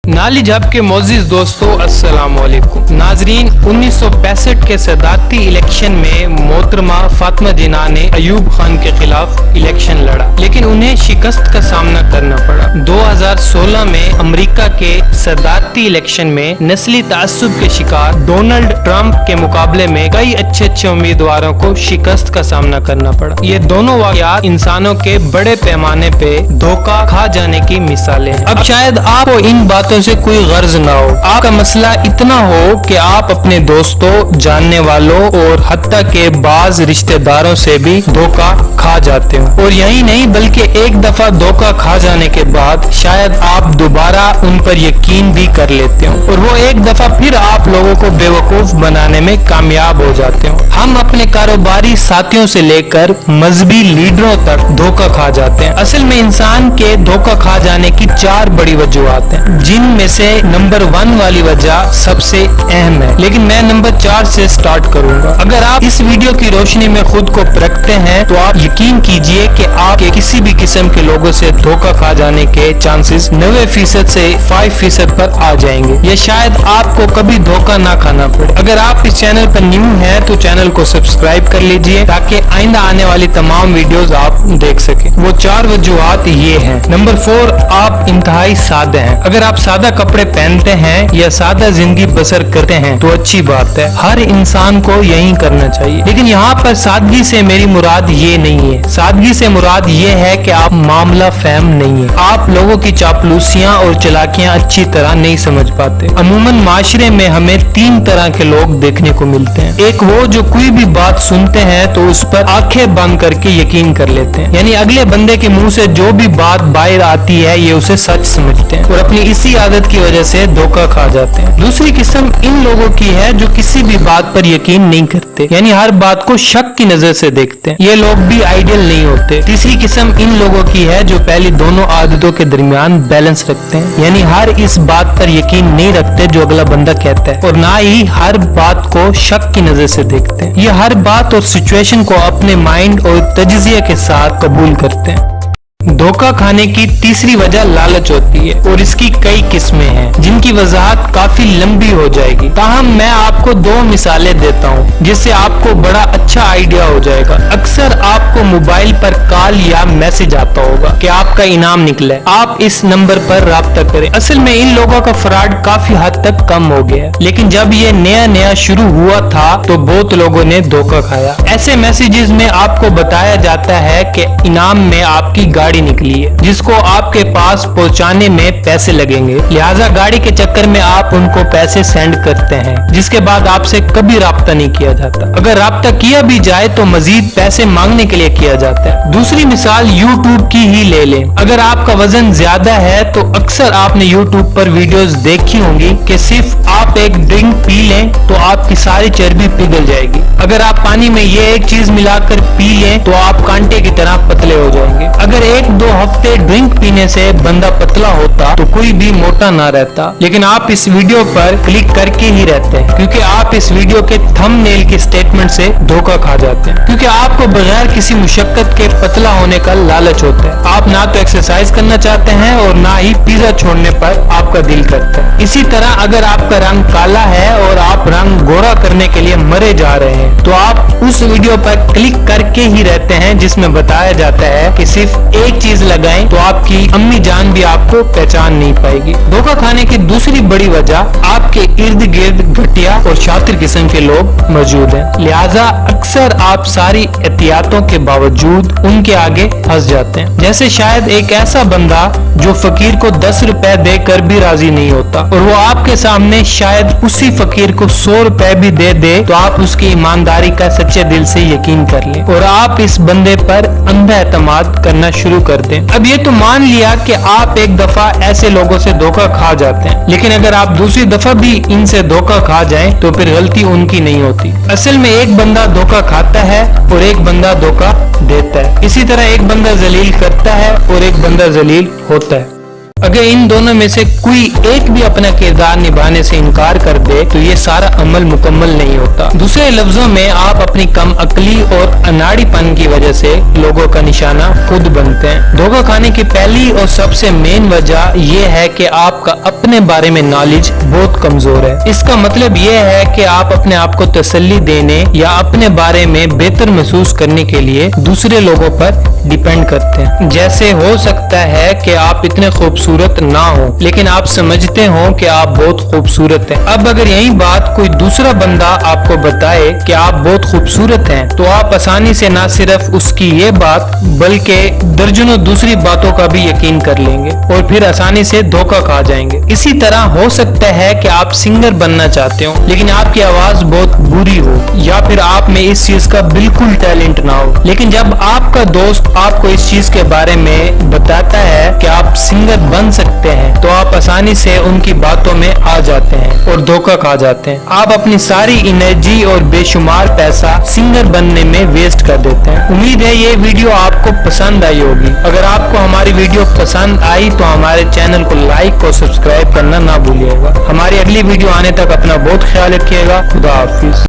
नाली जब के मोअज़्ज़िज़ दोस्तों अस्सलाम वालेकुम। नाजरीन, 1965 के सदारती इलेक्शन में मोहतरमा फातिमा जिन्ना ने अयूब खान के खिलाफ इलेक्शन लड़ा, लेकिन उन्हें शिकस्त का सामना करना पड़ा। 2016 में अमेरिका के सदारती इलेक्शन में नस्ली तासुब के शिकार डोनाल्ड ट्रंप के मुकाबले में कई अच्छे उम्मीदवारों को शिकस्त का सामना करना पड़ा। ये दोनों वाक़यात इंसानों के बड़े पैमाने पे धोखा खा जाने की मिसालें हैं। अब शायद आपको इन बातों से कोई गर्ज ना हो, आपका मसला इतना हो कि आप अपने दोस्तों, जानने वालों और हत्ता के बाज रिश्तेदारों से भी धोखा खा जाते हो। और यही नहीं बल्कि एक दफा धोखा खा जाने के बाद शायद आप दोबारा उन पर यकीन भी कर लेते हो और वो एक दफा फिर आप लोगों को बेवकूफ बनाने में कामयाब हो जाते हो। हम अपने कारोबारी साथियों से लेकर मजहबी लीडरों तक धोखा खा जाते हैं। असल में इंसान के धोखा खा जाने की 4 बड़ी वजूहात हैं, जिनमें से नंबर 1 वाली वजह सबसे अहम है, लेकिन मैं नंबर 4 से स्टार्ट करूंगा। अगर आप इस वीडियो की रोशनी में खुद को परखते हैं तो आप यकीन कीजिए कि आपके किसी भी किस्म के लोगों से धोखा खा जाने के चांसेस 90% से 5% पर आ जाएंगे, या शायद आपको कभी धोखा ना खाना पड़े। अगर आप इस चैनल पर न्यू हैं तो चैनल को सब्सक्राइब कर लीजिए ताकि आइंदा आने वाली तमाम वीडियोस आप देख सकें। वो 4 वजूहात ये हैं। नंबर 4, आप इंतहाई सादे हैं। अगर आप सादा कपड़े पहनते हैं या सादा जिंदगी बसर करते हैं तो अच्छी बात है, हर इंसान को यही करना चाहिए। लेकिन यहाँ पर सादगी से मेरी मुराद ये नहीं है। सादगी से मुराद ये है कि आप मामला फहम नहीं है, आप लोगों की चापलूसियाँ और चलाकियाँ अच्छी तरह नहीं समझ पाते। अमूमन माशरे में हमें 3 तरह के लोग देखने को मिलते हैं। एक वो जो कोई भी बात सुनते हैं तो उस पर आंखें बंद करके यकीन कर लेते हैं, यानी अगले बंदे के मुंह से जो भी बात बाहर आती है ये उसे सच समझते हैं और अपनी इसी आदत की वजह से धोखा खा जाते हैं। दूसरी किस्म इन लोगों की है जो किसी भी बात पर यकीन नहीं करते, यानी हर बात को शक की नजर से देखते हैं। ये लोग भी आइडियल नहीं होते। तीसरी किस्म इन लोगों की है जो पहली दोनों आदतों के दरमियान बैलेंस रखते हैं, यानी हर इस बात पर यकीन नहीं रखते जो अगला बंदा कहता है और ना ही हर बात को शक की नजर से देखते हैं। ये हर बात और सिचुएशन को अपने माइंड और तजज़िये के साथ कबूल करते हैं। धोखा खाने की तीसरी वजह लालच होती है और इसकी कई किस्में हैं जिनकी वजाहत काफी लंबी हो जाएगी। ताहम मैं आपको 2 मिसालें देता हूँ जिससे आपको बड़ा अच्छा आइडिया हो जाएगा। अक्सर आपको मोबाइल पर कॉल या मैसेज आता होगा कि आपका इनाम निकला है, आप इस नंबर पर राब्ता करें। असल में इन लोगों का फ्रॉड काफी हद तक कम हो गया है, लेकिन जब ये नया शुरू हुआ था तो बहुत लोगों ने धोखा खाया। ऐसे मैसेजेस में आपको बताया जाता है कि इनाम में आपकी गाड़ी निकली है जिसको आपके पास पहुंचाने में पैसे लगेंगे, लिहाजा गाड़ी के चक्कर में आप उनको पैसे सेंड करते हैं जिसके बाद आपसे कभी राब्ता नहीं किया जाता। अगर राब्ता किया भी जाए तो मजीद पैसे मांगने के लिए किया जाता है। दूसरी मिसाल YouTube की ही ले लें। अगर आपका वजन ज्यादा है तो अक्सर आपने YouTube पर वीडियोस देखी होंगी कि सिर्फ आप एक ड्रिंक पी लें तो आपकी सारी चर्बी पिघल जाएगी। अगर आप पानी में ये एक चीज मिलाकर पी लें तो आप कांटे की तरह पतले हो जाएंगे। अगर 1-2 हफ्ते ड्रिंक पीने से बंदा पतला होता तो कोई भी मोटा ना रहता, लेकिन आप इस वीडियो पर क्लिक करके ही रहते हैं क्योंकि आप इस वीडियो के थंबनेल के स्टेटमेंट से धोखा खा जाते हैं, क्योंकि आपको बगैर किसी मुशक्कत के पतला होने का लालच होता है। आप ना तो एक्सरसाइज करना चाहते हैं और ना ही पिज्जा छोड़ने पर आपका दिल करता है। इसी तरह अगर आपका रंग काला है और आप रंग गोरा करने के लिए मरे जा रहे हैं तो आप उस वीडियो पर क्लिक करके ही रहते हैं जिसमें बताया जाता है कि सिर्फ एक चीज लगाएं तो आपकी अम्मी जान भी आपको पहचान नहीं पाएगी। धोखा खाने की दूसरी बड़ी वजह आपके इर्द गिर्द घटिया और शातिर किस्म के लोग मौजूद हैं, लिहाजा अक्सर आप सारी एहतियातों के बावजूद उनके आगे फंस जाते हैं। जैसे शायद एक ऐसा बंदा जो फकीर को 10 रुपए देकर भी राजी नहीं होता और वो आपके सामने शायद उसी फकीर को 100 रुपए भी दे तो आप उसकी ईमानदारी का सच्चे दिल से यकीन कर लें और आप इस बंदे पर अंधा एतमाद करना शुरू कर दें। अब ये तो मान लिया कि आप एक दफा ऐसे लोगों से धोखा खा जाते हैं, लेकिन अगर आप दूसरी दफा भी इनसे धोखा खा जाएं तो फिर गलती उनकी नहीं होती। असल में एक बंदा धोखा खाता है और एक बंदा धोखा देता है। इसी तरह एक बंदा जलील करता है और एक बंदा जलील होता है। अगर इन दोनों में से कोई एक भी अपना किरदार निभाने से इनकार कर दे तो ये सारा अमल मुकम्मल नहीं होता। दूसरे लफ्जों में आप अपनी कम अकली और अनाड़ीपन की वजह से लोगों का निशाना खुद बनते हैं। धोखा खाने की पहली और सबसे मेन वजह यह है कि आपका अपने बारे में नॉलेज बहुत कमजोर है। इसका मतलब यह है कि आप अपने आप को तसल्ली देने या अपने बारे में बेहतर महसूस करने के लिए दूसरे लोगों पर डिपेंड करते हैं। जैसे हो सकता है कि आप इतने खूबसूरत ना हो लेकिन आप समझते हो कि आप बहुत खूबसूरत हैं। अब अगर यही बात कोई दूसरा बंदा आपको बताए कि आप बहुत खूबसूरत हैं तो आप आसानी से ना सिर्फ उसकी ये बात बल्कि दर्जनों दूसरी बातों का भी यकीन कर लेंगे और फिर आसानी से धोखा खा जाएंगे। इसी तरह हो सकता है कि आप सिंगर बनना चाहते हो लेकिन आपकी आवाज बहुत बुरी हो या फिर आप में इस चीज का बिल्कुल टैलेंट ना हो, लेकिन जब आपका दोस्त आपको इस चीज के बारे में बताता है कि आप सिंगर बन सकते हैं तो आप आसानी से उनकी बातों में आ जाते हैं और धोखा खा जाते हैं। आप अपनी सारी एनर्जी और बेशुमार पैसा सिंगर बनने में वेस्ट कर देते हैं। उम्मीद है ये वीडियो आपको पसंद आई होगी। अगर आपको हमारी वीडियो पसंद आई तो हमारे चैनल को लाइक और सब्सक्राइब करना ना भूलिएगा। हमारी अगली वीडियो आने तक अपना बहुत ख्याल रखिएगा। खुदा हाफिज।